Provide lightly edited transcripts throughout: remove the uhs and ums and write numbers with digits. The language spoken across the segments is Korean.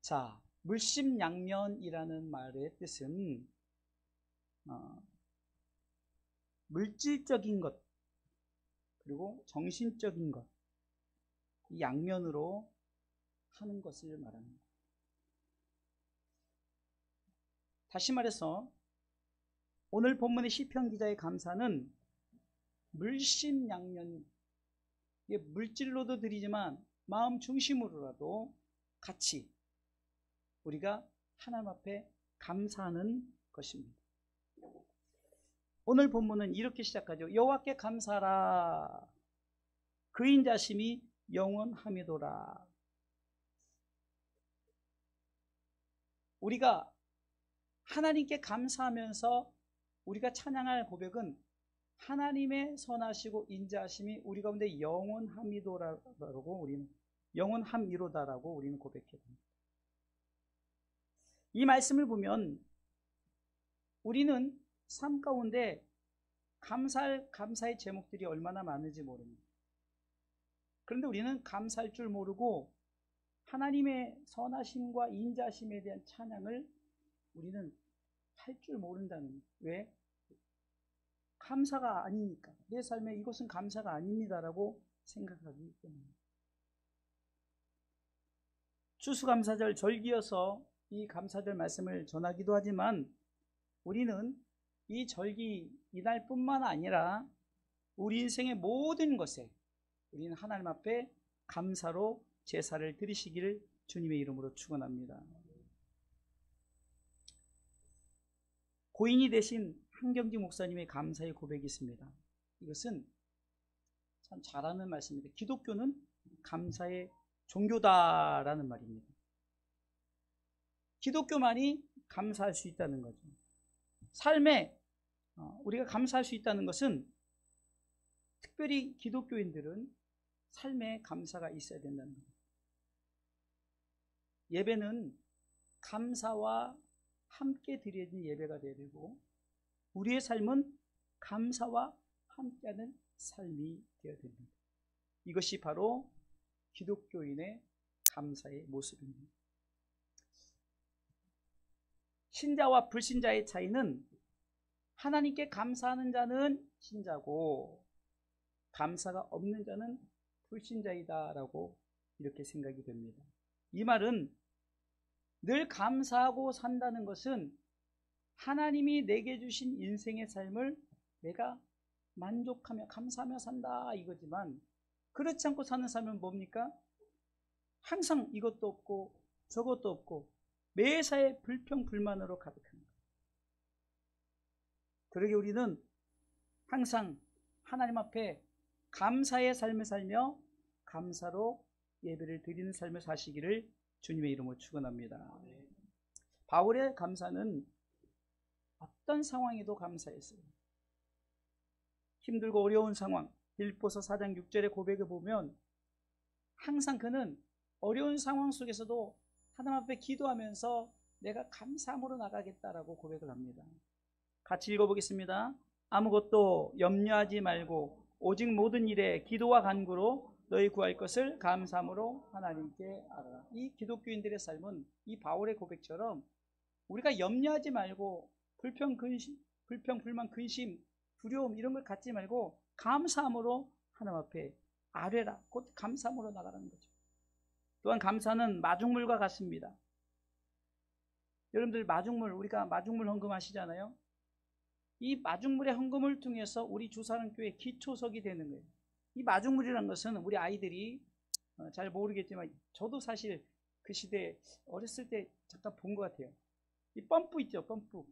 자, 물심양면이라는 말의 뜻은 물질적인 것 그리고 정신적인 것, 이 양면으로 하는 것을 말합니다. 다시 말해서 오늘 본문의 시편 기자의 감사는 물심양면, 물질로도 드리지만 마음 중심으로라도 같이 우리가 하나님 앞에 감사하는 것입니다. 오늘 본문은 이렇게 시작하죠. 여호와께 감사하라. 그 인자심이 영원함이도다. 우리가 하나님께 감사하면서 우리가 찬양할 고백은 하나님의 선하시고 인자하심이 우리 가운데 영원함이도다라고 우리는 영원함이로다라고 우리는 고백해야 됩니다. 이 말씀을 보면 우리는 삶 가운데 감사의 제목들이 얼마나 많은지 모릅니다. 그런데 우리는 감사할 줄 모르고 하나님의 선하심과 인자심에 대한 찬양을 우리는 할 줄 모른다는 거예요. 왜? 감사가 아니니까. 내 삶에 이것은 감사가 아닙니다라고 생각하기 때문에. 추수감사절 절기여서 이 감사절 말씀을 전하기도 하지만 우리는 이 절기 이날뿐만 아니라 우리 인생의 모든 것에 우리는 하나님 앞에 감사로 제사를 드리시기를 주님의 이름으로 축원합니다. 고인이 되신 한경지 목사님의 감사의 고백이 있습니다. 이것은 참 잘하는 말씀입니다. 기독교는 감사의 종교다라는 말입니다. 기독교만이 감사할 수 있다는 거죠. 삶에 우리가 감사할 수 있다는 것은 특별히 기독교인들은 삶에 감사가 있어야 된다는 겁니다. 예배는 감사와 함께 드려진 예배가 되어야 되고 우리의 삶은 감사와 함께하는 삶이 되어야 됩니다. 이것이 바로 기독교인의 감사의 모습입니다. 신자와 불신자의 차이는 하나님께 감사하는 자는 신자고 감사가 없는 자는 불신자이다라고 이렇게 생각이 됩니다. 이 말은 늘 감사하고 산다는 것은 하나님이 내게 주신 인생의 삶을 내가 만족하며 감사하며 산다 이거지만 그렇지 않고 사는 삶은 뭡니까? 항상 이것도 없고 저것도 없고 매사에 불평불만으로 가득한 거예요. 그러게 우리는 항상 하나님 앞에 감사의 삶을 살며 감사로 예배를 드리는 삶을 사시기를 주님의 이름으로 축원합니다. 바울의 감사는 어떤 상황에도 감사했어요. 힘들고 어려운 상황, 빌립보서 4장 6절의 고백을 보면 항상 그는 어려운 상황 속에서도 하나님 앞에 기도하면서 내가 감사함으로 나가겠다라고 고백을 합니다. 같이 읽어보겠습니다. 아무것도 염려하지 말고 오직 모든 일에 기도와 간구로 너희 구할 것을 감사함으로 하나님께 알아라. 이 기독교인들의 삶은 이 바울의 고백처럼 우리가 염려하지 말고 불평, 불만, 근심, 두려움 이런 걸 갖지 말고 감사함으로 하나님 앞에 아뢰라. 곧 감사함으로 나가라는 거죠. 또한 감사는 마중물과 같습니다. 여러분들 우리가 마중물 헌금 하시잖아요. 이 마중물의 헌금을 통해서 우리 주사랑교회 기초석이 되는 거예요. 이 마중물이라는 것은 우리 아이들이 잘 모르겠지만 저도 사실 그 시대에 어렸을 때 잠깐 본 것 같아요. 이 펌프 있죠, 펌프.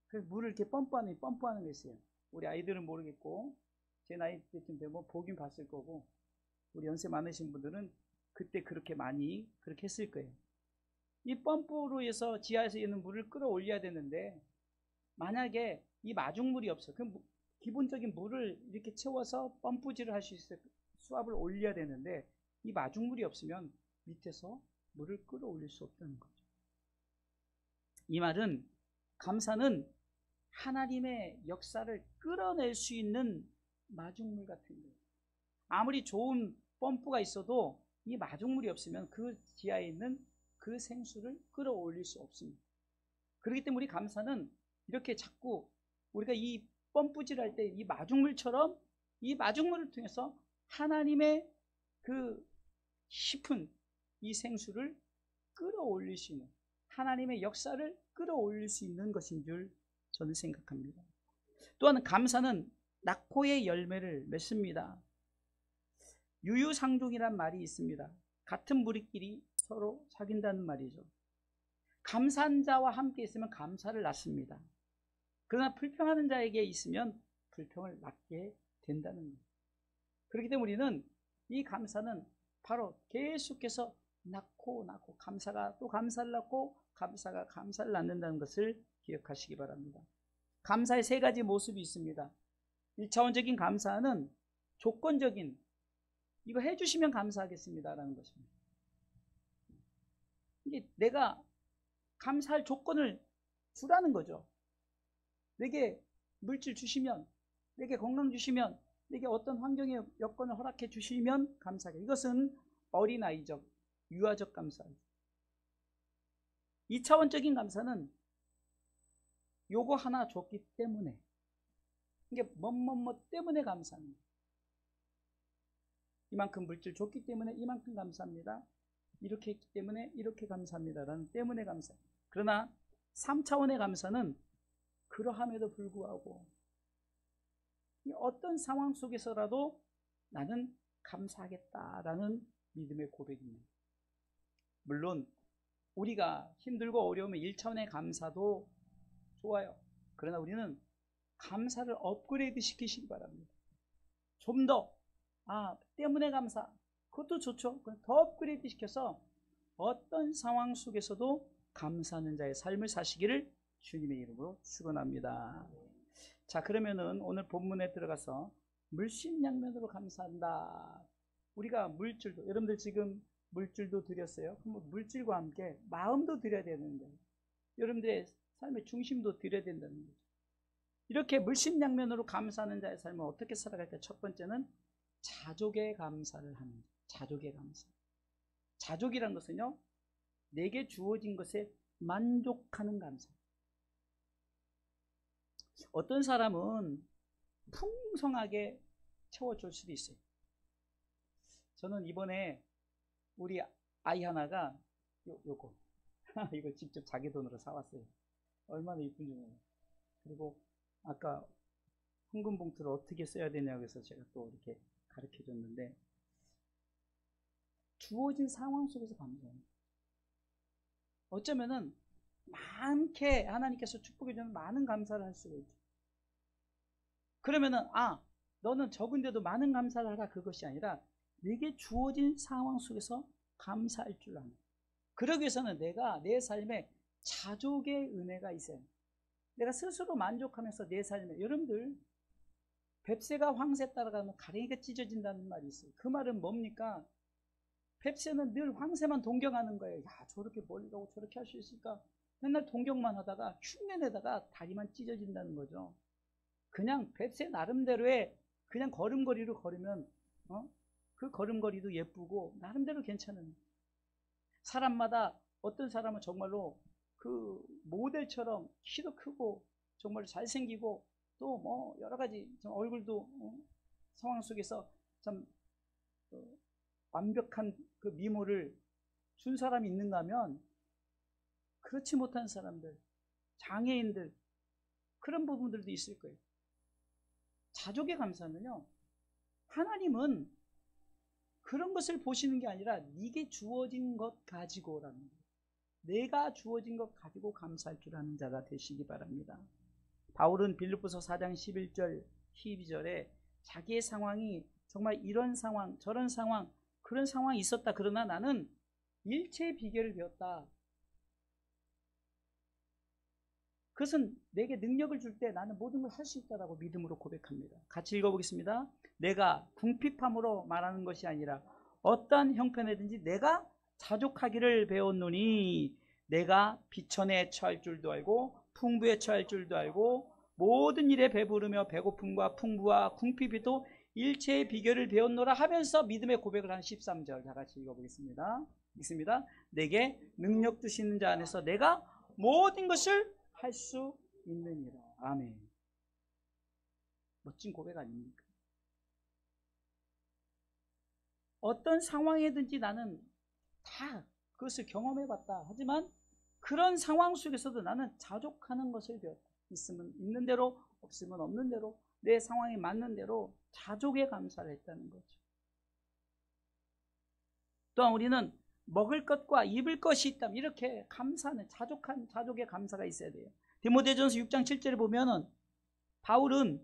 그래서 물을 이렇게 펌프하는 게 있어요. 우리 아이들은 모르겠고 제 나이 때쯤 되면 보긴 봤을 거고 우리 연세 많으신 분들은 그때 그렇게 했을 거예요. 이 펌프로 해서 지하에서 있는 물을 끌어올려야 되는데 만약에 이 마중물이 없어. 그럼 기본적인 물을 이렇게 채워서 펌프질을 할 수 있어요. 수압을 올려야 되는데 이 마중물이 없으면 밑에서 물을 끌어올릴 수 없다는 거죠. 이 말은 감사는 하나님의 역사를 끌어낼 수 있는 마중물 같은 거예요. 아무리 좋은 펌프가 있어도 이 마중물이 없으면 그 지하에 있는 그 생수를 끌어올릴 수 없습니다. 그렇기 때문에 우리 감사는 이렇게 자꾸 우리가 이 펌프질할 때 이 마중물처럼 이 마중물을 통해서 하나님의 그 깊은 이 생수를 끌어올릴 수 있는, 하나님의 역사를 끌어올릴 수 있는 것인 줄 저는 생각합니다. 또한 감사는 낙호의 열매를 맺습니다. 유유상종이란 말이 있습니다. 같은 무리끼리 서로 사귄다는 말이죠. 감사한 자와 함께 있으면 감사를 낳습니다. 그러나 불평하는 자에게 있으면 불평을 낳게 된다는 거예요. 그렇기 때문에 우리는 이 감사는 바로 계속해서 낳고 감사가 또 감사를 낳고 감사가 감사를 낳는다는 것을 기억하시기 바랍니다. 감사의 세 가지 모습이 있습니다. 1차원적인 감사는 조건적인, 이거 해주시면 감사하겠습니다라는 것입니다. 이게 내가 감사할 조건을 주라는 거죠. 내게 물질 주시면, 내게 건강 주시면, 내게 어떤 환경의 여건을 허락해 주시면 감사하게. 이것은 어린아이적, 유아적 감사입니다. 2차원적인 감사는 요거 하나 줬기 때문에, 이게 뭐뭐뭐 때문에 감사합니다. 이만큼 물질 줬기 때문에 이만큼 감사합니다. 이렇게 했기 때문에 이렇게 감사합니다라는 때문에 감사. 그러나 3차원의 감사는 그러함에도 불구하고 어떤 상황 속에서라도 나는 감사하겠다라는 믿음의 고백입니다. 물론 우리가 힘들고 어려우면 1차원의 감사도 좋아요. 그러나 우리는 감사를 업그레이드 시키시기 바랍니다. 좀 더, 때문에 감사, 그것도 좋죠. 더 업그레이드 시켜서 어떤 상황 속에서도 감사하는 자의 삶을 사시기를 주님의 이름으로 축원합니다. 자, 그러면은 오늘 본문에 들어가서 물심양면으로 감사한다. 우리가 물질도, 여러분들 지금 물질도 드렸어요. 그럼 물질과 함께 마음도 드려야 되는데, 여러분들의 삶의 중심도 드려야 된다는 거죠. 이렇게 물심양면으로 감사하는 자의 삶은 어떻게 살아갈까? 첫 번째는 자족의 감사를 하는 거죠. 자족의 감사. 자족이란 것은요, 내게 주어진 것에 만족하는 감사. 어떤 사람은 풍성하게 채워줄 수도 있어요. 저는 이번에 우리 아이 하나가 요거 이거 직접 자기 돈으로 사왔어요. 얼마나 이쁜지 몰라요. 그리고 아까 현금 봉투를 어떻게 써야 되냐고 해서 제가 또 이렇게 가르쳐 줬는데, 주어진 상황 속에서 감사합니다. 어쩌면은 많게 하나님께서 축복해 주는 많은 감사를 할 수가 있죠. 그러면은 너는 적은데도 많은 감사를 하라, 그것이 아니라 내게 주어진 상황 속에서 감사할 줄 아는. 그러기 위해서는 내가 내 삶에 자족의 은혜가 있어요. 내가 스스로 만족하면서 내 삶에, 여러분들 뱁새가 황새 따라가면 가랭이가 찢어진다는 말이 있어요. 그 말은 뭡니까? 뱁새는 늘 황새만 동경하는 거예요. 야, 저렇게 멀리 가고 저렇게 할 수 있을까? 맨날 동경만 하다가 흉내내다가 다리만 찢어진다는 거죠. 그냥 뱁새 나름대로의 그냥 걸음걸이로 걸으면 그 걸음걸이도 예쁘고 나름대로 괜찮은, 사람마다 어떤 사람은 정말로 그 모델처럼 키도 크고 정말 잘생기고 또 뭐 여러 가지 얼굴도 상황 속에서 참 완벽한 그 미모를 준 사람이 있는가 하면, 그렇지 못한 사람들, 장애인들, 그런 부분들도 있을 거예요. 자족의 감사는요, 하나님은 그런 것을 보시는 게 아니라 네게 주어진 것 가지고라는 거예요. 내가 주어진 것 가지고 감사할 줄 아는 자가 되시기 바랍니다. 바울은 빌립보서 4장 11절 12절에 자기의 상황이 정말 이런 상황 저런 상황 그런 상황이 있었다. 그러나 나는 일체의 비결을 배웠다. 그것은 내게 능력을 줄 때 나는 모든 걸 할 수 있다라고 믿음으로 고백합니다. 같이 읽어보겠습니다. 내가 궁핍함으로 말하는 것이 아니라 어떠한 형편이든지 내가 자족하기를 배웠노니, 내가 비천에 처할 줄도 알고 풍부에 처할 줄도 알고 모든 일에 배부르며 배고픔과 풍부와 궁핍에도 일체의 비결을 배웠노라 하면서 믿음의 고백을 한 13절 다 같이 읽어보겠습니다. 읽습니다. 내게 능력 주시는 자 안에서 내가 모든 것을 할 수 있느니라. 아멘. 멋진 고백 아닙니까? 어떤 상황이든지 나는 다 그것을 경험해봤다. 하지만 그런 상황 속에서도 나는 자족하는 것을 배웠다. 있으면 있는 대로, 없으면 없는 대로, 내 상황에 맞는 대로 자족의 감사를 했다는 거죠. 또한 우리는 먹을 것과 입을 것이 있다면 이렇게 감사는 자족의 감사가 있어야 돼요. 디모데전서 6장 7절에 보면은 바울은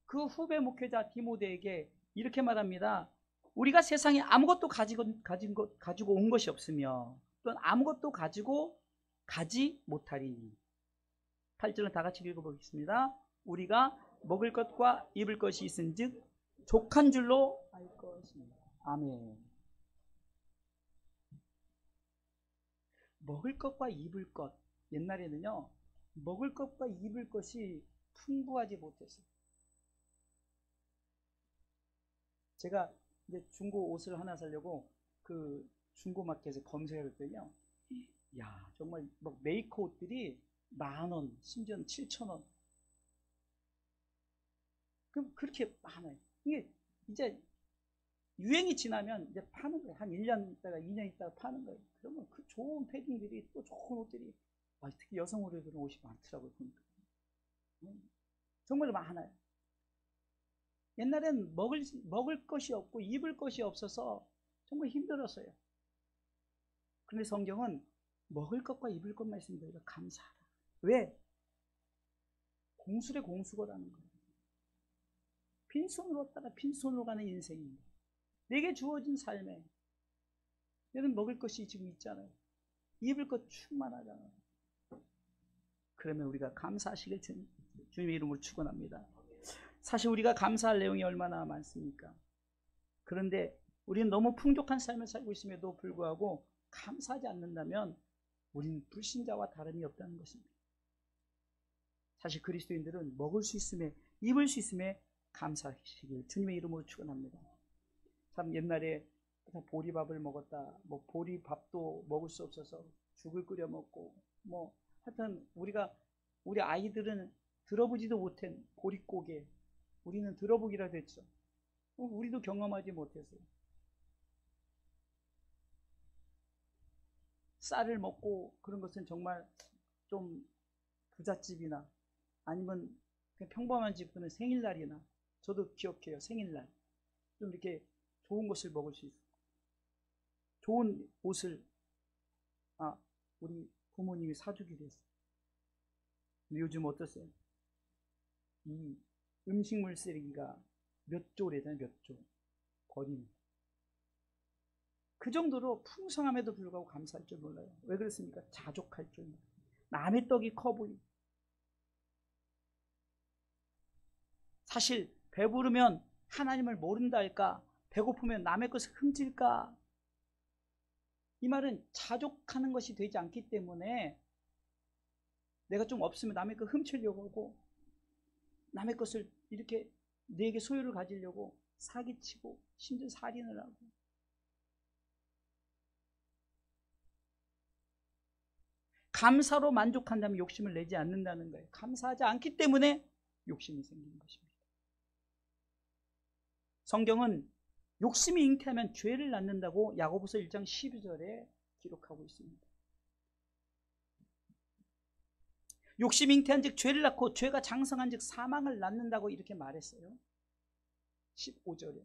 그 후배 목회자 디모데에게 이렇게 말합니다. 우리가 세상에 아무것도 가지고 온 것이 없으며 또는 아무것도 가지고 가지 못하리니. 8절은 다 같이 읽어보겠습니다. 우리가 먹을 것과 입을 것이 있은즉 족한 줄로 알 것입니다. 아멘. 먹을 것과 입을 것. 옛날에는요, 먹을 것과 입을 것이 풍부하지 못했어요. 제가 이제 중고 옷을 하나 사려고 그 중고 마켓에 검색을 했더니요, 야, 정말 막 메이커 옷들이 10,000원, 심지어는 7,000원. 그럼 그렇게 많아요. 이게 이제 유행이 지나면 이제 파는 거예요. 한 1년 있다가 2년 있다가 파는 거예요. 그러면 그 좋은 패딩들이 또 좋은 옷들이, 특히 여성 의류들은 옷이 많더라고요. 보니까. 정말 많아요. 옛날엔 먹을 것이 없고 입을 것이 없어서 정말 힘들었어요. 그런데 성경은 먹을 것과 입을 것만 있으면 너희가 감사하라. 왜? 공술의 공수거라는 거예요. 빈손으로 왔다가 빈손으로 가는 인생입니다. 내게 주어진 삶에 너는 먹을 것이 지금 있잖아요. 입을 것 충만하잖아요. 그러면 우리가 감사하시길 주님의 이름으로 축원합니다. 사실 우리가 감사할 내용이 얼마나 많습니까? 그런데 우리는 너무 풍족한 삶을 살고 있음에도 불구하고 감사하지 않는다면 우리는 불신자와 다름이 없다는 것입니다. 사실 그리스도인들은 먹을 수 있음에, 입을 수 있음에 감사하시길 주님의 이름으로 축원합니다. 참 옛날에 보리밥을 먹었다, 뭐 보리밥도 먹을 수 없어서 죽을 끓여 먹고, 뭐 하여튼 우리 아이들은 들어보지도 못한 보릿고개, 우리는 들어보기라도 했죠. 우리도 경험하지 못했어요. 쌀을 먹고 그런 것은 정말 좀 부잣집이나 아니면 그냥 평범한 집들은 생일날이나, 저도 기억해요. 생일날 좀 이렇게 좋은 것을 먹을 수 있어요. 좋은 옷을 우리 부모님이 사주기로 했어요. 근데 요즘 어떠세요? 이 음식물 쓰레기가 몇 조래잖아요. 몇 조 버리는. 그 정도로 풍성함에도 불구하고 감사할 줄 몰라요. 왜 그렇습니까? 자족할 줄 몰라요. 남의 떡이 커 보이고. 사실 배부르면 하나님을 모른다 할까? 배고프면 남의 것을 훔칠까? 이 말은 자족하는 것이 되지 않기 때문에 내가 좀 없으면 남의 것 훔치려고 하고, 남의 것을 이렇게 내게 소유를 가지려고 사기치고 심지어 살인을 하고. 감사로 만족한다면 욕심을 내지 않는다는 거예요. 감사하지 않기 때문에 욕심이 생기는 것입니다. 성경은 욕심이 잉태하면 죄를 낳는다고 야고보서 1장 12절에 기록하고 있습니다. 욕심이 잉태한 즉 죄를 낳고 죄가 장성한 즉 사망을 낳는다고 이렇게 말했어요. 15절에.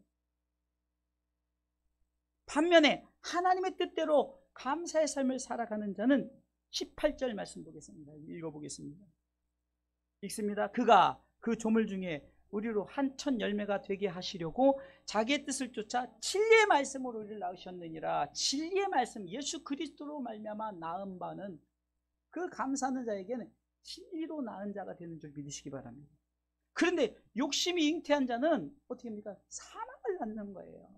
반면에 하나님의 뜻대로 감사의 삶을 살아가는 자는 18절 말씀 보겠습니다. 읽어보겠습니다. 읽습니다. 그가 그 조물 중에 우리로 한천 열매가 되게 하시려고 자기의 뜻을 쫓아 진리의 말씀으로 우리를 낳으셨느니라. 진리의 말씀, 예수 그리스도로 말미암아 낳은 바는, 그 감사하는 자에게는 진리로 낳은 자가 되는 줄 믿으시기 바랍니다. 그런데 욕심이 잉태한 자는 어떻게 합니까? 사망을 낳는 거예요.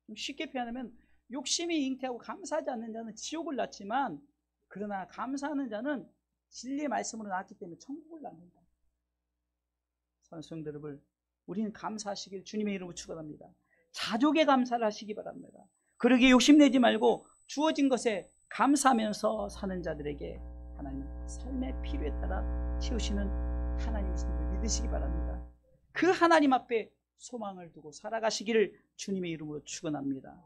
좀 쉽게 표현하면 욕심이 잉태하고 감사하지 않는 자는 지옥을 낳지만, 그러나 감사하는 자는 진리의 말씀으로 낳았기 때문에 천국을 낳는다. 사랑하는 성도 여러분, 우리는 감사하시길 주님의 이름으로 축원합니다. 자족의 감사를 하시기 바랍니다. 그러기에 욕심내지 말고 주어진 것에 감사하면서 사는 자들에게 하나님 삶의 필요에 따라 채우시는 하나님이심을 믿으시기 바랍니다. 그 하나님 앞에 소망을 두고 살아가시기를 주님의 이름으로 축원합니다.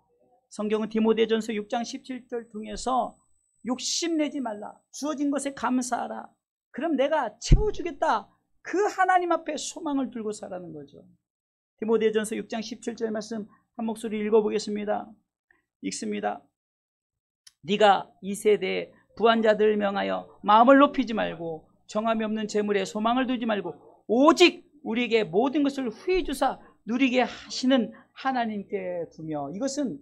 성경은 디모데전서 6장 17절 통해서 욕심내지 말라, 주어진 것에 감사하라, 그럼 내가 채워주겠다, 그 하나님 앞에 소망을 들고 살라는 거죠. 디모데전서 6장 17절 말씀 한 목소리 읽어보겠습니다. 읽습니다. 네가 이 세대에 부한 자들을 명하여 마음을 높이지 말고 정함이 없는 재물에 소망을 두지 말고 오직 우리에게 모든 것을 후히 주사 누리게 하시는 하나님께 두며, 이것은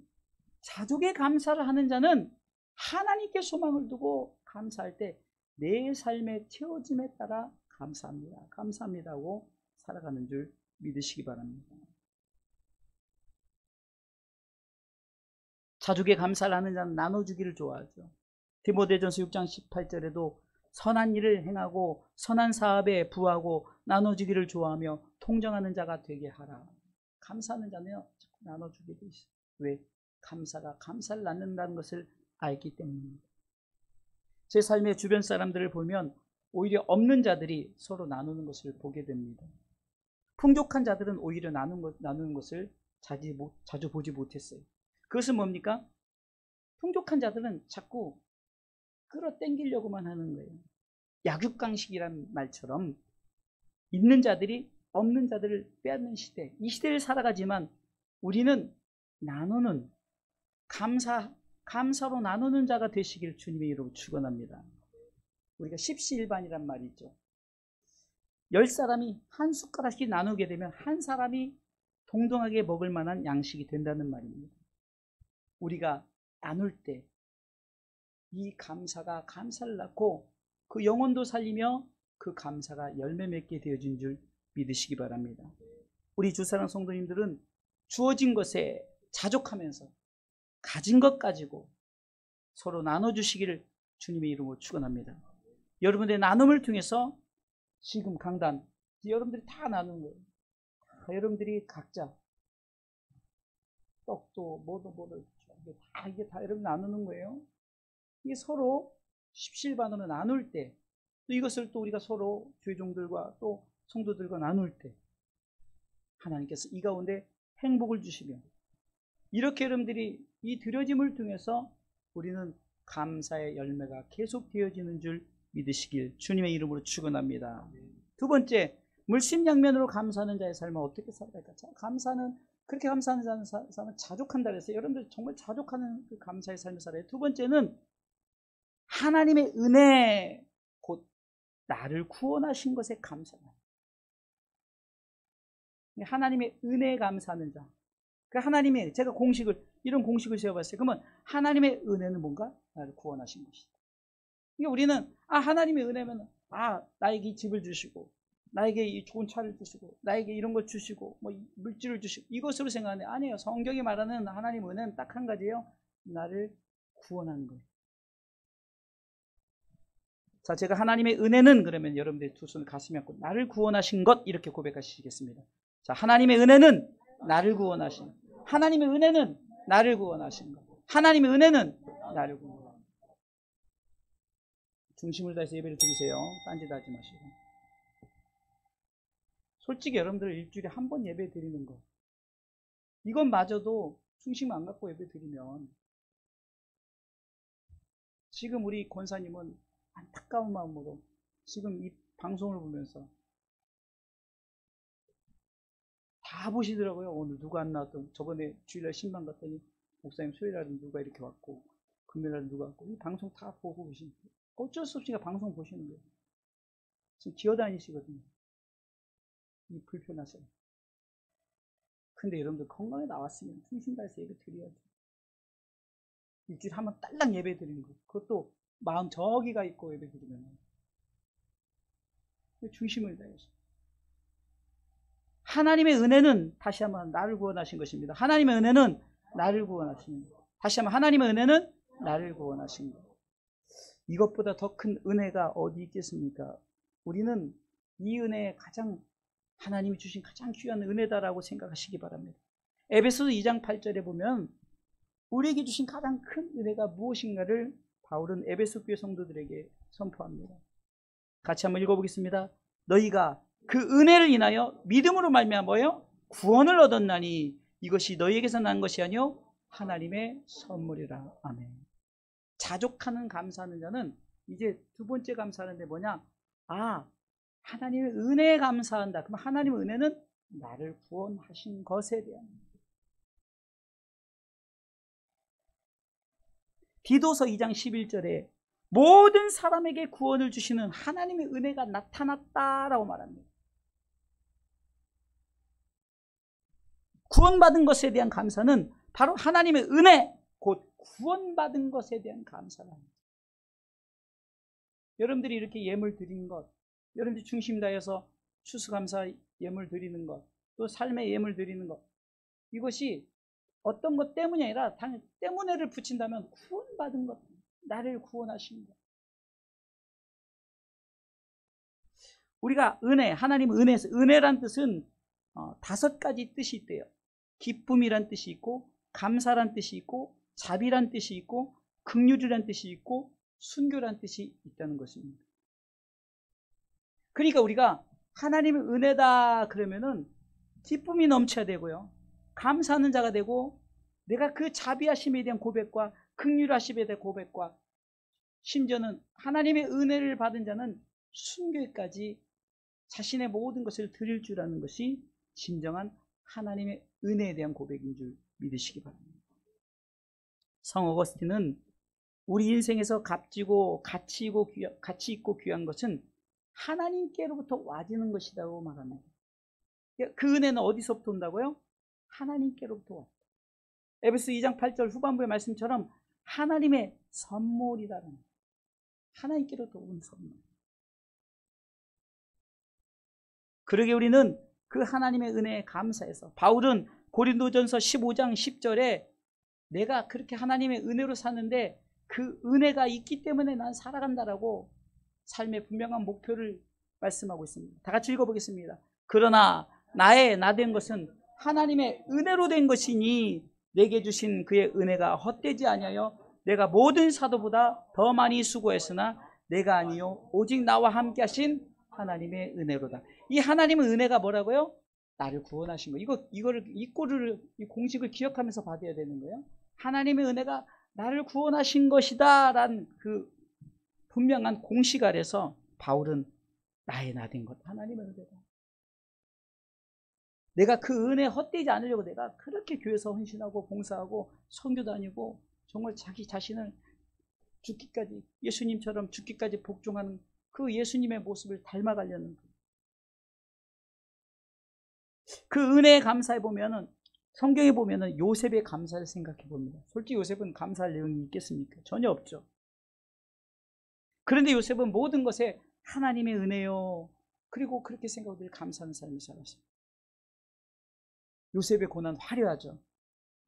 자족의 감사를 하는 자는 하나님께 소망을 두고 감사할 때 내 삶의 채워짐에 따라 감사합니다, 감사합니다 하고 살아가는 줄 믿으시기 바랍니다. 자족의 감사를 하는 자는 나눠주기를 좋아하죠. 디모데전서 6장 18절에도 선한 일을 행하고 선한 사업에 부하고 나눠주기를 좋아하며 통정하는 자가 되게 하라. 감사하는 자는요, 자꾸 나눠주게 돼 있어요. 왜? 감사가 감사를 낳는다는 것을 알기 때문입니다. 제 삶의 주변 사람들을 보면 오히려 없는 자들이 서로 나누는 것을 보게 됩니다. 풍족한 자들은 오히려 나누는 것을 자주 보지 못했어요. 그것은 뭡니까? 풍족한 자들은 자꾸 끌어당기려고만 하는 거예요. 약육강식이란 말처럼 있는 자들이 없는 자들을 빼앗는 시대, 이 시대를 살아가지만 우리는 나누는, 감사로 나누는 자가 되시길 주님의 이름으로 축원합니다. 우리가 십시일반이란 말이 있죠. 10사람이 한 숟가락씩 나누게 되면 한 사람이 동등하게 먹을 만한 양식이 된다는 말입니다. 우리가 나눌 때 이 감사가 감사를 낳고 그 영혼도 살리며 그 감사가 열매 맺게 되어진 줄 믿으시기 바랍니다. 우리 주사랑 성도님들은 주어진 것에 자족하면서 가진 것 가지고 서로 나눠주시기를 주님의 이름으로 축원합니다. 여러분들의 나눔을 통해서 지금 강단 여러분들이 다 나누는 거예요. 여러분들이 각자 떡도 뭐도 이게 다 여러분 나누는 거예요. 이게 서로 십시일반으로 나눌 때, 또 이것을 또 우리가 서로 교회종들과 또 성도들과 나눌 때 하나님께서 이 가운데 행복을 주시며, 이렇게 여러분들이 이 드려짐을 통해서 우리는 감사의 열매가 계속 되어지는 줄 믿으시길 주님의 이름으로 축원합니다. 두 번째, 물심양면으로 감사하는 자의 삶은 어떻게 살아갈까? 감사는, 그렇게 감사하는 사람은 자족한다 그랬어요. 여러분들 정말 자족하는 그 감사의 삶을 살아요. 두 번째는 하나님의 은혜, 곧 나를 구원하신 것에 감사다. 하나님의 은혜에 감사하는 자. 그 하나님의, 제가 이런 공식을 세워봤어요. 그러면 하나님의 은혜는 뭔가? 나를 구원하신 것이다. 그러니까 우리는 하나님의 은혜면 나에게 이 집을 주시고, 나에게 이 좋은 차를 주시고, 나에게 이런 걸 주시고, 뭐 물질을 주시고, 이것으로 생각하는데 아니에요. 성경이 말하는 하나님의 은혜는 딱 한 가지예요. 나를 구원하는 거예요. 자, 제가 하나님의 은혜는, 그러면 여러분들이 두 손을 가슴에 얹고 나를 구원하신 것, 이렇게 고백하시겠습니다. 자, 하나님의 은혜는 나를 구원하신 것. 하나님의 은혜는 나를 구원하신 것. 하나님의 은혜는 나를 구원하신 것. 중심을 다해서 예배를 드리세요. 딴짓 하지 마시고. 솔직히 여러분들 일주일에 한 번 예배 드리는 거, 이것마저도 중심 안 갖고 예배 드리면, 지금 우리 권사님은 안타까운 마음으로 지금 이 방송을 보면서 다 보시더라고요. 오늘 누가 안 나왔던, 저번에 주일날 신방 갔더니 목사님 수요일날은 누가 이렇게 왔고, 금요일날은 누가 왔고, 이 방송 다 보고 계신 거예요. 어쩔 수 없이 방송 보시는 거예요. 지금 기어다니시거든요. 이 불편하세요. 근데 여러분들 건강에 나왔으면 중심 다해서 예배 드려야죠. 일주일에 한 번 딸랑 예배 드리는 거, 그것도 마음 저기가 있고 예배 드리면 중심을 다해서. 하나님의 은혜는, 다시 한번, 나를 구원하신 것입니다. 하나님의 은혜는 나를 구원하신 것. 다시 한번, 하나님의 은혜는 나를 구원하신 것. 이것보다 더 큰 은혜가 어디 있겠습니까? 우리는 이 은혜에 가장 하나님이 주신 가장 귀한 은혜다라고 생각하시기 바랍니다. 에베소서 2장 8절에 보면 우리에게 주신 가장 큰 은혜가 무엇인가를 바울은 에베소 교회 성도들에게 선포합니다. 같이 한번 읽어보겠습니다. 너희가 그 은혜를 인하여 믿음으로 말미암아 뭐요? 구원을 얻었나니 이것이 너희에게서 난 것이 아니요 하나님의 선물이라. 아멘. 자족하는 감사하는 자는 이제 두 번째 감사하는데 뭐냐? 하나님의 은혜에 감사한다. 그럼 하나님의 은혜는 나를 구원하신 것에 대한. 디도서 2장 11절에 모든 사람에게 구원을 주시는 하나님의 은혜가 나타났다라고 말합니다. 구원받은 것에 대한 감사는 바로 하나님의 은혜, 곧 구원받은 것에 대한 감사랍니다. 여러분들이 이렇게 예물 드리는 것, 여러분들이 중심 다해서 추수감사 예물 드리는 것, 또 삶의 예물 드리는 것, 이것이 어떤 것 때문이 아니라 때문에를 붙인다면 구원받은 것, 나를 구원하신 것. 우리가 은혜, 하나님 은혜란 뜻은 5가지 뜻이 있대요. 기쁨이란 뜻이 있고, 감사란 뜻이 있고, 자비란 뜻이 있고, 긍휼이란 뜻이 있고, 순교란 뜻이 있다는 것입니다. 그러니까 우리가 하나님의 은혜다 그러면은 기쁨이 넘쳐야 되고요, 감사하는 자가 되고, 내가 그 자비하심에 대한 고백과 긍휼하심에 대한 고백과, 심지어는 하나님의 은혜를 받은 자는 순교까지 자신의 모든 것을 드릴 줄 아는 것이 진정한 하나님의 은혜에 대한 고백인 줄 믿으시기 바랍니다. 성 어거스틴은 우리 인생에서 값지고 가치 있고 귀한 것은 하나님께로부터 와지는 것이라고 말합니다. 그 은혜는 어디서부터 온다고요? 하나님께로부터 왔다. 에베소 2장 8절 후반부의 말씀처럼 하나님의 선물이라는, 하나님께로부터 온 선물. 그러게 우리는 그 하나님의 은혜에 감사해서, 바울은 고린도전서 15장 10절에 내가 그렇게 하나님의 은혜로 사는데 그 은혜가 있기 때문에 난 살아간다라고 삶의 분명한 목표를 말씀하고 있습니다. 다 같이 읽어보겠습니다. 그러나 나의 나 된 것은 하나님의 은혜로 된 것이니 내게 주신 그의 은혜가 헛되지 아니하여 내가 모든 사도보다 더 많이 수고했으나 내가 아니요 오직 나와 함께 하신 하나님의 은혜로다. 이 하나님의 은혜가 뭐라고요? 나를 구원하신 거. 이 공식을 기억하면서 받아야 되는 거예요. 하나님의 은혜가 나를 구원하신 것이다 라는 그 분명한 공식 아래서 바울은 나의 나 된 것, 하나님의 은혜다. 내가 그 은혜 헛되지 않으려고 내가 그렇게 교회에서 헌신하고 봉사하고 선교 다니고 정말 자기 자신을 죽기까지, 예수님처럼 죽기까지 복종하는 그 예수님의 모습을 닮아가려는 그 은혜에 감사해 보면은, 성경에 보면은 요셉의 감사를 생각해 봅니다. 솔직히 요셉은 감사할 내용이 있겠습니까? 전혀 없죠. 그런데 요셉은 모든 것에 하나님의 은혜요, 그리고 그렇게 생각하고 늘 감사하는 삶을 살았어요. 요셉의 고난 화려하죠.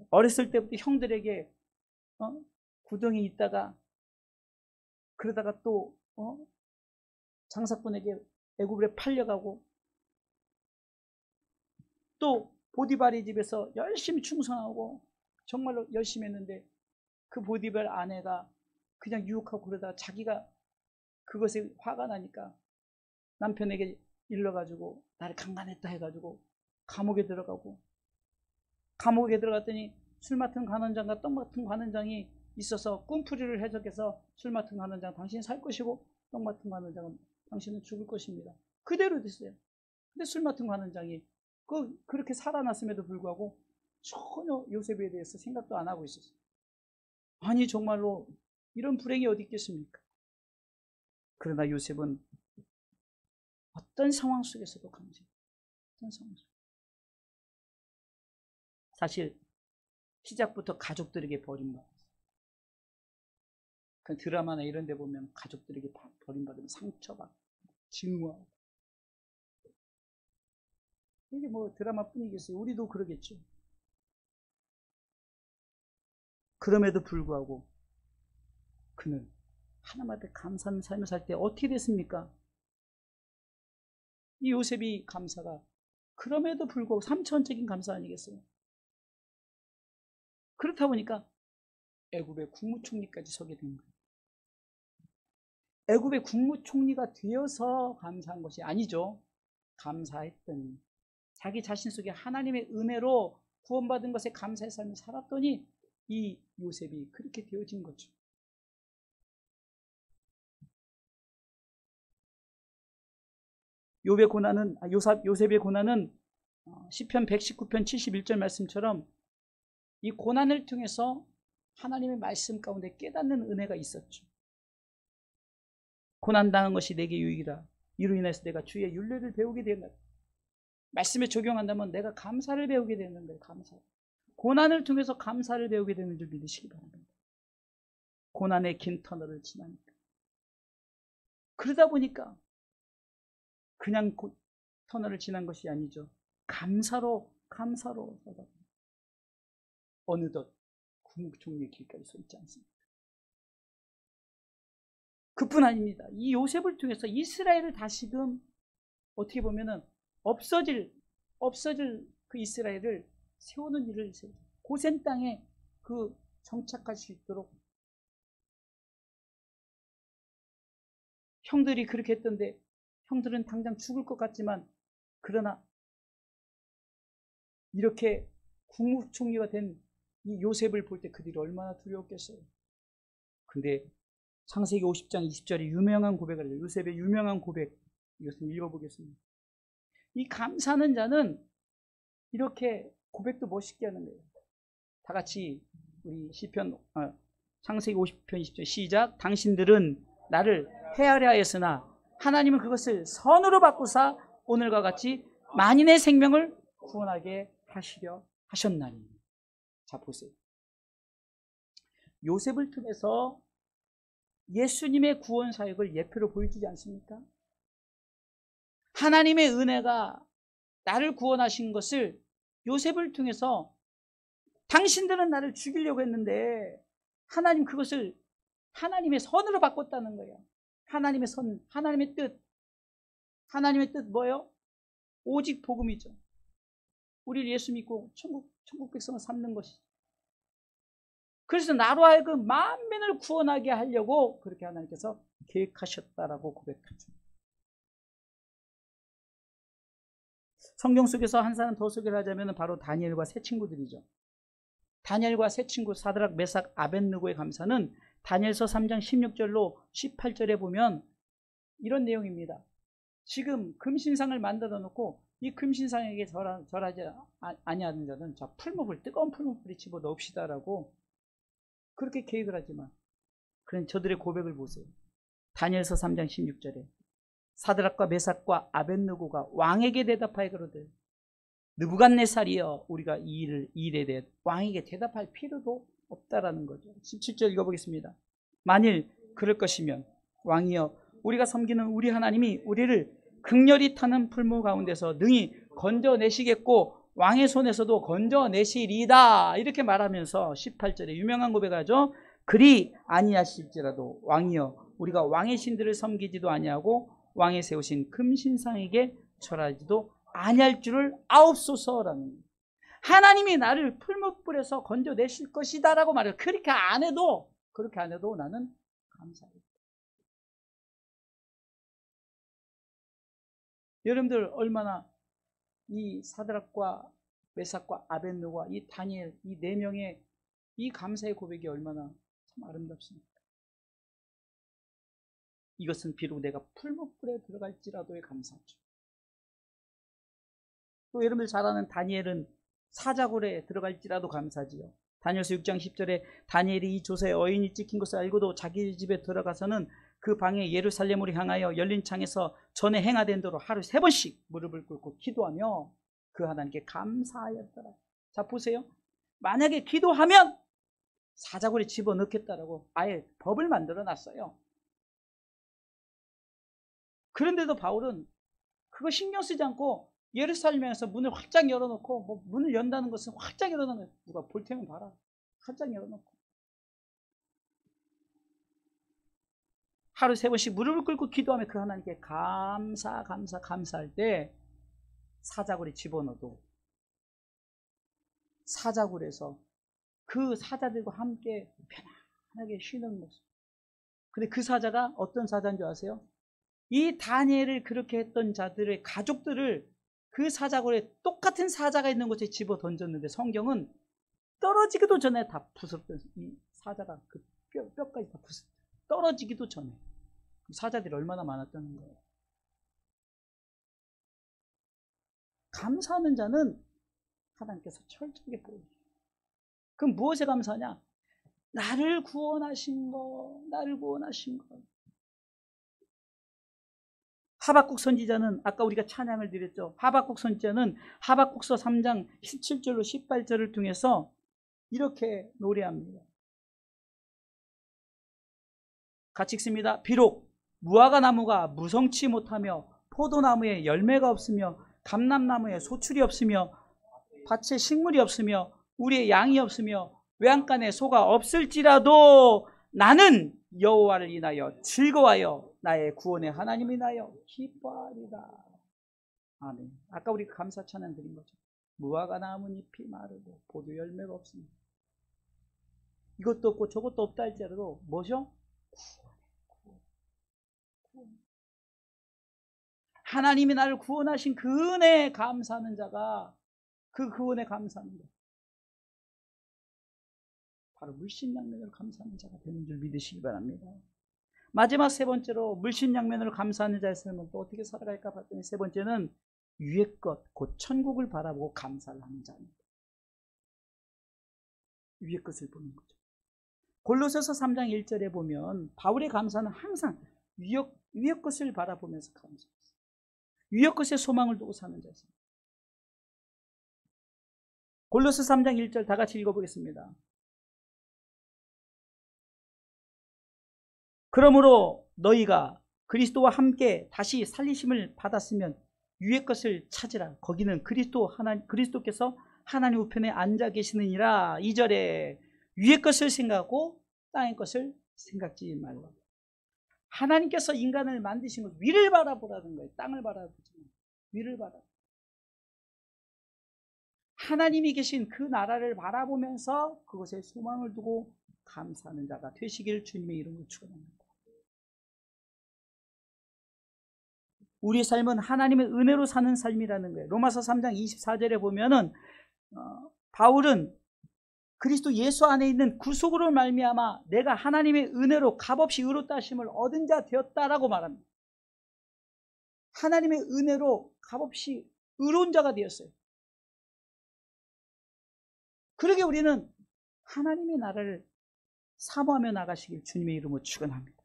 어렸을 때부터 형들에게 구덩이 있다가, 그러다가 또 장사꾼에게 애굽에 팔려가고, 또 보디발의 집에서 열심히 충성하고 정말로 열심히 했는데 그 보디발 아내가 그냥 유혹하고 그러다가 자기가 그것에 화가 나니까 남편에게 일러가지고 나를 강간했다 해가지고 감옥에 들어가고, 감옥에 들어갔더니 술 맡은 관원장과 떡 맡은 관원장이 있어서 꿈풀이를 해석해서 술 맡은 관원장 당신이 살 것이고 떡 맡은 관원장은 당신은 죽을 것입니다. 그대로 됐어요. 근데 술 맡은 관원장이 그렇게 살아났음에도 불구하고 전혀 요셉에 대해서 생각도 안 하고 있었어요. 아니 정말로 이런 불행이 어디 있겠습니까? 그러나 요셉은 어떤 상황 속에서도 강제해요. 어떤 상황 속에서. 사실 시작부터 가족들에게 버림받았어요. 그 드라마나 이런 데 보면 가족들에게 버림받으면 상처받고 증오하고, 이게 뭐 드라마뿐이겠어요. 우리도 그러겠죠. 그럼에도 불구하고 그는 하나님 앞에 감사하는 삶을 살 때 어떻게 됐습니까? 이 요셉이 감사가 그럼에도 불구하고 3천적인 감사 아니겠어요? 그렇다 보니까 애굽의 국무총리까지 서게 된 거예요. 애굽의 국무총리가 되어서 감사한 것이 아니죠. 감사했더니 자기 자신 속에 하나님의 은혜로 구원받은 것에 감사의 삶을 살았더니 이 요셉이 그렇게 되어진 거죠. 요셉의 고난은 시편 119편 71절 말씀처럼 이 고난을 통해서 하나님의 말씀 가운데 깨닫는 은혜가 있었죠. 고난당한 것이 내게 유익이라. 이로 인해서 내가 주의 율례를 배우게 된다. 말씀에 적용한다면 내가 감사를 배우게 되는 거예요. 감사. 고난을 통해서 감사를 배우게 되는 줄 믿으시기 바랍니다. 고난의 긴 터널을 지나니까. 그러다 보니까 그냥 터널을 지난 것이 아니죠. 감사로 어느덧 국무총리의 길까지 서 있지 않습니까? 그뿐 아닙니다. 이 요셉을 통해서 이스라엘을 다시금 어떻게 보면은 없어질 그 이스라엘을 세우는 일을 고센 땅에 그 정착할 수 있도록 형들이 그렇게 했던데 형들은 당장 죽을 것 같지만 그러나 이렇게 국무총리가 된 이 요셉을 볼 때 그들이 얼마나 두려웠겠어요. 근데 창세기 50장 20절에 유명한 고백을 해요. 요셉의 유명한 고백, 이것을 읽어보겠습니다. 이 감사하는 자는 이렇게 고백도 멋있게 하는 거예요. 다 같이 우리 창세기 50편 20절 시작. 당신들은 나를 해하려 하였으나 하나님은 그것을 선으로 바꾸사 오늘과 같이 만인의 생명을 구원하게 하시려 하셨나니. 자, 보세요. 요셉을 통해서 예수님의 구원 사역을 예표로 보여주지 않습니까? 하나님의 은혜가 나를 구원하신 것을 요셉을 통해서 당신들은 나를 죽이려고 했는데 하나님 그것을 하나님의 선으로 바꿨다는 거예요. 하나님의 선, 하나님의 뜻. 하나님의 뜻 뭐예요? 오직 복음이죠. 우리를 예수 믿고 천국 백성을 삼는 것이죠. 그래서 나로 하여금 만민을 구원하게 하려고 그렇게 하나님께서 계획하셨다라고 고백하죠. 성경 속에서 한 사람 더 소개를 하자면 바로 다니엘과 세 친구들이죠. 다니엘과 세 친구 사드락, 메삭, 아벳느고의 감사는 다니엘서 3장 16절로 18절에 보면 이런 내용입니다. 지금 금신상을 만들어 놓고 이 금신상에게 절하지 아니하는 자는 자 뜨거운 풀목불에 집어 넣읍시다라고 그렇게 계획을 하지만 그런 저들의 고백을 보세요. 다니엘서 3장 16절에 사드락과 메삭과 아벳느고가 왕에게 대답하여 그러되 느부갓네살이여 우리가 이 일에 대해 왕에게 대답할 필요도 없다라는 거죠. 17절 읽어보겠습니다. 만일 그럴 것이면 왕이여 우리가 섬기는 우리 하나님이 우리를 극렬히 타는 풀무 가운데서 능히 건져내시겠고 왕의 손에서도 건져내시리다 이렇게 말하면서 18절에 유명한 고백하죠. 그리 아니하실지라도 왕이여 우리가 왕의 신들을 섬기지도 아니하고 왕이 세우신 금신상에게 절하지도 아니할 줄을 아옵소서라는 하나님이 나를 풀무불에서 건져내실 것이다 라고 말해요. 그렇게 안 해도 나는 감사해요. 여러분들 얼마나 이 사드락과 메삭과 아벳느고와 이 다니엘 이 네 명의 이 감사의 고백이 얼마나 참 아름답습니까? 이것은 비록 내가 풀무불에 들어갈지라도의 감사죠. 또 여러분들 잘 아는 다니엘은 사자굴에 들어갈지라도 감사지요. 다니엘서 6장 10절에 다니엘이 이 조사에 어인이 찍힌 것을 알고도 자기 집에 들어가서는 그 방에 예루살렘으로 향하여 열린 창에서 전에 행하된 대로 하루 3번씩 무릎을 꿇고 기도하며 그 하나님께 감사하였더라. 자 보세요. 만약에 기도하면 사자굴에 집어넣겠다라고 아예 법을 만들어 놨어요. 그런데도 바울은 그거 신경 쓰지 않고 예루살렘에서 문을 활짝 열어놓고 뭐 문을 연다는 것은 활짝 열어놓는 누가 볼 테면 봐라. 활짝 열어놓고 하루 3번씩 무릎을 꿇고 기도하며 그 하나님께 감사할 때 사자굴에 집어넣어도 사자굴에서 그 사자들과 함께 편안하게 쉬는 모습. 근데 그 사자가 어떤 사자인 줄 아세요? 이 다니엘을 그렇게 했던 자들의 가족들을 그 사자굴에 똑같은 사자가 있는 곳에 집어 던졌는데 성경은 떨어지기도 전에 다 부쉈던 이 사자가 그 뼈까지 다 부쉈. 떨어지기도 전에. 사자들이 얼마나 많았다는 거예요. 감사하는 자는 하나님께서 철저하게 보여줘요. 그럼 무엇에 감사하냐? 나를 구원하신 거, 나를 구원하신 거. 하박국 선지자는 아까 우리가 찬양을 드렸죠. 하박국 선지자는 하박국서 3장 17절로 18절을 통해서 이렇게 노래합니다. 같이 읽습니다. 비록 무화과 나무가 무성치 못하며 포도나무에 열매가 없으며 감람나무에 소출이 없으며 밭에 식물이 없으며 우리의 양이 없으며 외양간에 소가 없을지라도 나는 여호와를 인하여 즐거워하여 나의 구원의 하나님을 인하여 기뻐하리라. 아멘. 아까 우리 감사 찬양 드린 거죠. 무화과 나뭇잎이 마르고 포도 열매가 없습니다. 이것도 없고 저것도 없다 할지라도 뭐죠? 하나님이 나를 구원하신 그 은혜에 감사하는 자가 그 은혜에 감사하는 자, 바로 물신양면으로 감사하는 자가 되는 줄 믿으시기 바랍니다. 마지막 세 번째로 물신양면으로 감사하는 자의 삶은 또 어떻게 살아갈까 봤더니 세 번째는 위의 것, 곧 천국을 바라보고 감사를 하는 자입니다. 위의 것을 보는 거죠. 골로새서 3장 1절에 보면 바울의 감사는 항상 위의 것을 바라보면서 감사했어요. 위의 것에 소망을 두고 사는 자였습니다. 골로새 3장 1절 다 같이 읽어보겠습니다. 그러므로 너희가 그리스도와 함께 다시 살리심을 받았으면 위의 것을 찾으라. 거기는 그리스도께서 하나님 우편에 앉아 계시느니라. 2절에 위의 것을 생각하고 땅의 것을 생각지 말라. 하나님께서 인간을 만드신 것, 위를 바라보라는 거예요. 땅을 바라보지 말고 위를 바라보. 하나님이 계신 그 나라를 바라보면서 그것에 소망을 두고 감사하는 자가 되시길 주님의 이름으로 축원합니다. 우리의 삶은 하나님의 은혜로 사는 삶이라는 거예요. 로마서 3장 24절에 보면은 바울은 그리스도 예수 안에 있는 구속으로 말미암아 내가 하나님의 은혜로 값없이 의롭다 하심을 얻은 자 되었다라고 말합니다. 하나님의 은혜로 값없이 의로운 자가 되었어요. 그러게 우리는 하나님의 나라를 사모하며 나가시길 주님의 이름으로 축원합니다.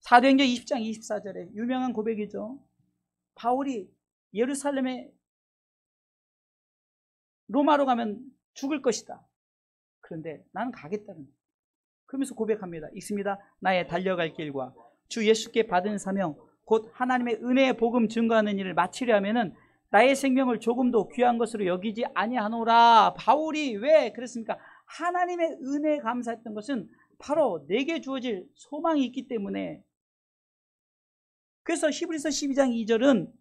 사도행전 20장 24절에 유명한 고백이죠. 바울이 예루살렘에 로마로 가면 죽을 것이다. 그런데 나는 가겠다는 거예요. 그러면서 고백합니다. 읽습니다. 나의 달려갈 길과 주 예수께 받은 사명 곧 하나님의 은혜의 복음 증거하는 일을 마치려 하면은 나의 생명을 조금도 귀한 것으로 여기지 아니하노라. 바울이 왜 그랬습니까? 하나님의 은혜에 감사했던 것은 바로 내게 주어질 소망이 있기 때문에. 그래서 히브리서 12장 2절은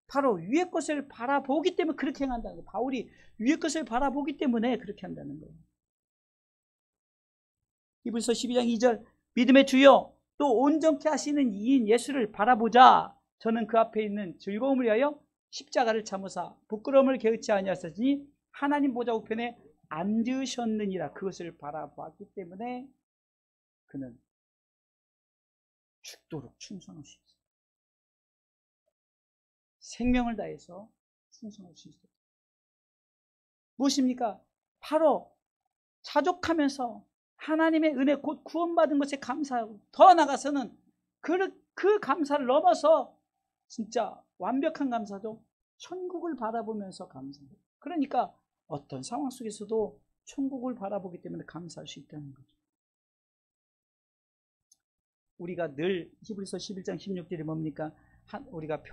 바로 위의 것을 바라보기 때문에 그렇게 행한다는 거예요. 바울이 위의 것을 바라보기 때문에 그렇게 한다는 거예요. 히브리서 12장 2절 믿음의 주여 또 온전케 하시는 이인 예수를 바라보자. 저는 그 앞에 있는 즐거움을 위하여 십자가를 참으사 부끄러움을 개의치 아니하시니 하나님 보좌 우편에 앉으셨느니라. 그것을 바라보았기 때문에 그는 죽도록 충성할 수 있어요. 생명을 다해서 충성할 수 있어요. 무엇입니까? 바로 자족하면서 하나님의 은혜 곧 구원받은 것에 감사하고 더 나아가서는 그 감사를 넘어서 진짜 완벽한 감사죠. 천국을 바라보면서 감사해요. 그러니까 어떤 상황 속에서도 천국을 바라보기 때문에 감사할 수 있다는 거죠. 우리가 늘 히브리서 11장 16절이 뭡니까? 우리가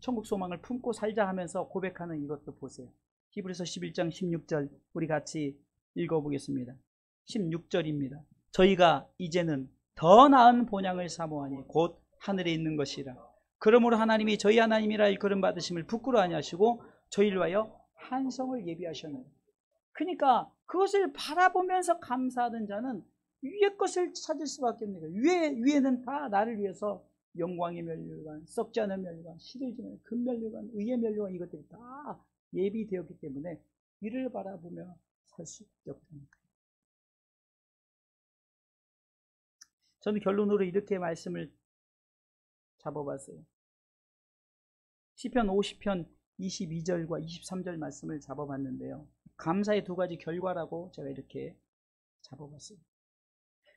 천국 소망을 품고 살자 하면서 고백하는 이것도 보세요. 히브리서 11장 16절 우리 같이 읽어보겠습니다. 16절입니다. 저희가 이제는 더 나은 본향을 사모하니 곧 하늘에 있는 것이라. 그러므로 하나님이 저희 하나님이라 일컬음 받으심을 부끄러워하지 하시고 저희를 위하여 한성을 예비하셨느니라. 그러니까 그것을 바라보면서 감사하는 자는 위의 것을 찾을 수밖에 없는 거예요. 위에는 다 나를 위해서 영광의 면류관, 썩지 않은 면류관, 시들지 않은 금면류관, 의의 면류관, 이것들이 다 예비되었기 때문에 위를 바라보며 살 수밖에 없다는 거예요. 저는 결론으로 이렇게 말씀을 잡아봤어요. 시편 50편 22절과 23절 말씀을 잡아봤는데요. 감사의 두 가지 결과라고 제가 이렇게 잡아봤어요.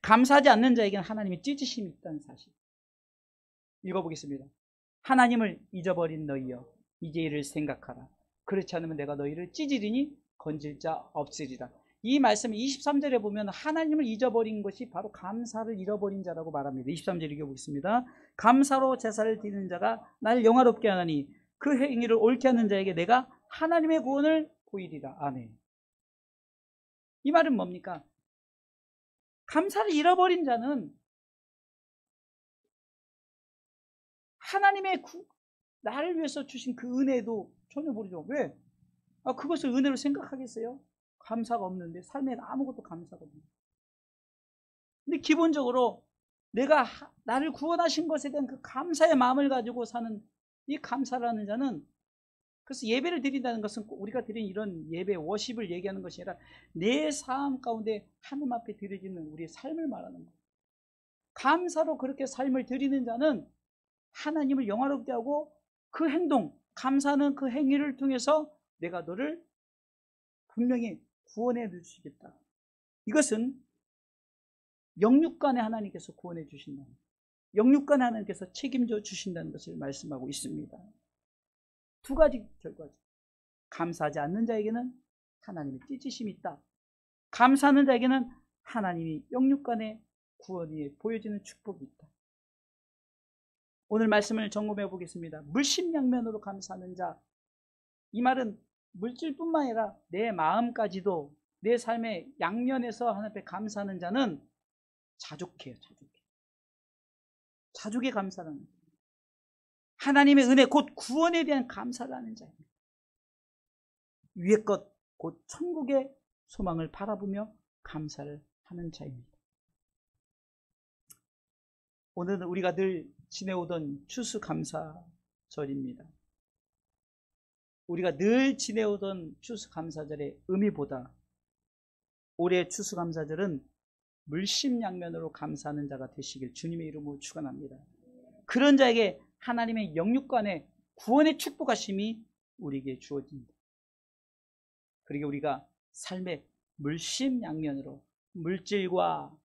감사하지 않는 자에게는 하나님의 찢으심이 있다는 사실. 읽어보겠습니다. 하나님을 잊어버린 너희여, 이제 이를 생각하라. 그렇지 않으면 내가 너희를 찢으리니 건질 자 없으리라. 이 말씀 23절에 보면 하나님을 잊어버린 것이 바로 감사를 잃어버린 자라고 말합니다. 23절 읽어보겠습니다. 감사로 제사를 드리는 자가 나를 영화롭게 하나니 그 행위를 옳게 하는 자에게 내가 하나님의 구원을 보이리라. 아멘. 이 말은 뭡니까? 감사를 잃어버린 자는 하나님의 나를 위해서 주신 그 은혜도 전혀 모르죠. 왜? 그것을 은혜로 생각하겠어요? 감사가 없는데, 삶에 아무것도 감사가 없는데. 근데 기본적으로 내가 나를 구원하신 것에 대한 그 감사의 마음을 가지고 사는 이 감사라는 자는, 그래서 예배를 드린다는 것은 우리가 드린 이런 예배, 워십을 얘기하는 것이 아니라 내 삶 가운데 하나님 앞에 드려지는 우리의 삶을 말하는 거예요. 감사로 그렇게 삶을 드리는 자는 하나님을 영화롭게 하고 그 행동, 감사하는 그 행위를 통해서 내가 너를 분명히 구원해 주시겠다. 이것은 영육간에 하나님께서 구원해 주신다는 거예요. 영육간에 하나님께서 책임져 주신다는 것을 말씀하고 있습니다. 두 가지 결과죠. 감사하지 않는 자에게는 하나님의 찢으심이 있다. 감사하는 자에게는 하나님이 영육간에 구원이 보여지는 축복이 있다. 오늘 말씀을 점검해 보겠습니다. 물심양면으로 감사하는 자, 이 말은 물질뿐만 아니라 내 마음까지도 내 삶의 양면에서 하나님 앞에 감사하는 자는 자족해요. 자족에 감사하는 거예요. 하나님의 은혜 곧 구원에 대한 감사를 하는 자입니다. 위의 것 곧 천국의 소망을 바라보며 감사를 하는 자입니다. 오늘은 우리가 늘 지내오던 추수감사절입니다. 우리가 늘 지내오던 추수감사절의 의미보다 올해 추수감사절은 물심양면으로 감사하는 자가 되시길 주님의 이름으로 축원합니다. 그런 자에게 하나님의 영육간의 구원의 축복하심이 우리에게 주어집니다. 그리고 우리가 삶의 물심양면으로, 물질과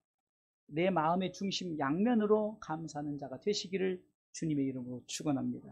내 마음의 중심 양면으로 감사하는 자가 되시기를 주님의 이름으로 축원합니다.